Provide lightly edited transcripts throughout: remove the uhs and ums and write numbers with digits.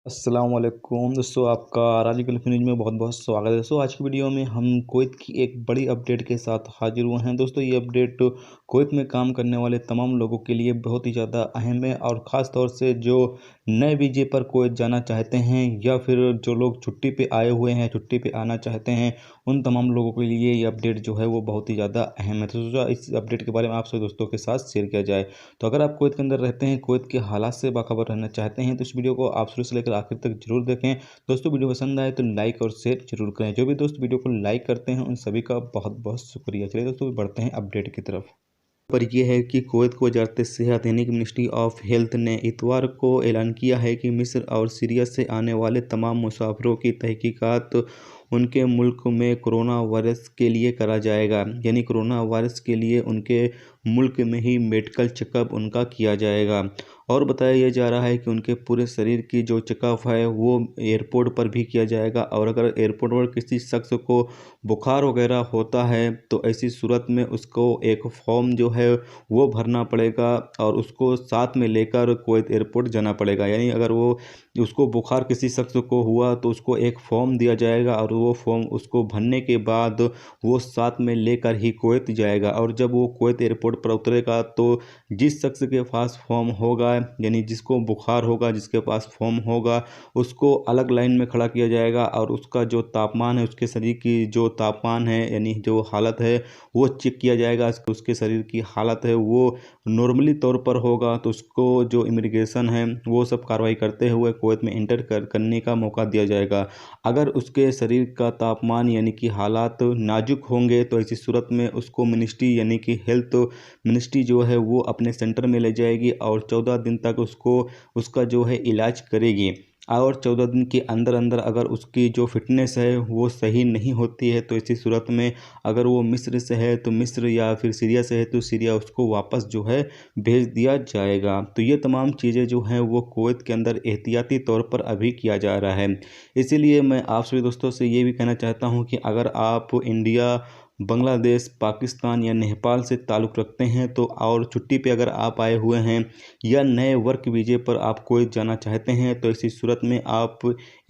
अस्सलाम वालेकुम दोस्तों, आपका राजी गल्फ न्यूज़ में बहुत बहुत स्वागत है। दोस्तों, आज की वीडियो में हम कुवैत की एक बड़ी अपडेट के साथ हाजिर हुए हैं। दोस्तों, ये अपडेट कुवैत में काम करने वाले तमाम लोगों के लिए बहुत ही ज़्यादा अहम है और ख़ास तौर से जो नए वीज़े पर कुवैत जाना चाहते हैं या फिर जो लोग छुट्टी पे आए हुए हैं, छुट्टी पे आना चाहते हैं, उन तमाम लोगों के लिए ये अपडेट जो है वो बहुत ही ज़्यादा अहम है। तो सोचा इस अपडेट के बारे में आप सभी दोस्तों के साथ शेयर किया जाए। तो अगर आप कुवैत के अंदर रहते हैं, कुवैत के हालात से बाखबर रहना चाहते हैं, तो इस वीडियो को आप शुरू से लेकर आखिर तक जरूर देखें। दोस्तों, वीडियो पसंद आए तो लाइक और शेयर जरूर करें। जो भी दोस्त वीडियो को लाइक करते हैं उन सभी का बहुत बहुत शुक्रिया। चलिए दोस्तों, बढ़ते हैं अपडेट की तरफ। पर यह है कि कुवैत को वजारत सेहत यानी कि मिनिस्ट्री ऑफ हेल्थ ने इतवार को ऐलान किया है कि मिस्र और सीरिया से आने वाले तमाम मुसाफिरों की तहकीकात उनके मुल्क में कोरोना वायरस के लिए करा जाएगा। यानी कोरोना वायरस के लिए उनके मुल्क में ही मेडिकल चेकअप उनका किया जाएगा। और बताया यह जा रहा है कि उनके पूरे शरीर की जो चेकअप है वो एयरपोर्ट पर भी किया जाएगा। और अगर एयरपोर्ट पर किसी शख्स को बुखार वगैरह होता है तो ऐसी सूरत में उसको एक फॉर्म जो है वो भरना पड़ेगा और उसको साथ में लेकर कुवैत एयरपोर्ट जाना पड़ेगा। यानी अगर वो उसको बुखार किसी शख्स को हुआ तो उसको एक फॉर्म दिया जाएगा और वो फॉर्म उसको भरने के बाद वो साथ में लेकर ही कुवैत जाएगा। और जब वो कुवैत एयरपोर्ट पर उतरेगा तो जिस शख्स के पास फॉर्म होगा, यानी जिसको बुखार होगा, जिसके पास फॉर्म होगा, उसको अलग लाइन में खड़ा किया जाएगा और उसका जो तापमान है, उसके शरीर की जो तापमान है यानी जो हालत है वो चेक किया जाएगा। उसके शरीर की हालत है वो नॉर्मली तौर पर होगा तो उसको जो इमिग्रेशन है वो सब कार्रवाई करते हुए कुवैत में इंटर करने का मौका दिया जाएगा। अगर उसके शरीर का तापमान यानी कि हालात नाजुक होंगे तो ऐसी सूरत में उसको मिनिस्ट्री यानी कि हेल्थ मिनिस्ट्री जो है वो अपने सेंटर में ले जाएगी और 14 दिन तक उसको उसका जो है इलाज करेगी। और 14 दिन के अंदर अंदर अगर उसकी जो फिटनेस है वो सही नहीं होती है तो इसी सूरत में अगर वो मिस्र से है तो मिस्र या फिर सीरिया से है तो सीरिया उसको वापस जो है भेज दिया जाएगा। तो ये तमाम चीज़ें जो हैं वो कुवैत के अंदर एहतियाती तौर पर अभी किया जा रहा है। इसीलिए मैं आप सभी दोस्तों से ये भी कहना चाहता हूँ कि अगर आप इंडिया, बांग्लादेश, पाकिस्तान या नेपाल से ताल्लुक़ रखते हैं तो और छुट्टी पे अगर आप आए हुए हैं या नए वर्क वीज़े पर आप कुवैत जाना चाहते हैं तो इसी सूरत में आप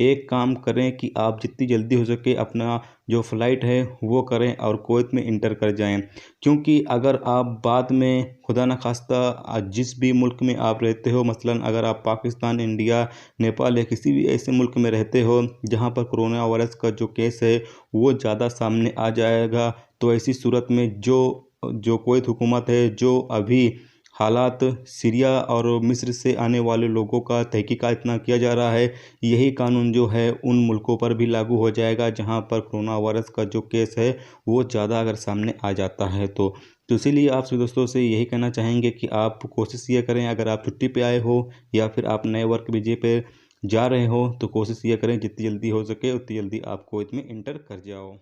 एक काम करें कि आप जितनी जल्दी हो सके अपना जो फ़्लाइट है वो करें और कुवैत में इंटर कर जाएं। क्योंकि अगर आप बाद में खुदा न खास्ता जिस भी मुल्क में आप रहते हो, मसलन अगर आप पाकिस्तान, इंडिया, नेपाल या किसी भी ऐसे मुल्क में रहते हो जहां पर कोरोना वायरस का जो केस है वो ज़्यादा सामने आ जाएगा, तो ऐसी सूरत में जो जो कुवैत हुकूमत है जो अभी हालात सीरिया और मिस्र से आने वाले लोगों का तहकीकात इतना किया जा रहा है, यही कानून जो है उन मुल्कों पर भी लागू हो जाएगा जहां पर कोरोना वायरस का जो केस है वो ज़्यादा अगर सामने आ जाता है तो इसीलिए आप सभी दोस्तों से यही कहना चाहेंगे कि आप कोशिश ये करें, अगर आप छुट्टी पे आए हो या फिर आप नए वर्क वीज़े पे जा रहे हो तो कोशिश ये करें जितनी जल्दी हो सके उतनी जल्दी आप कुवैत में इंटर कर जाओ।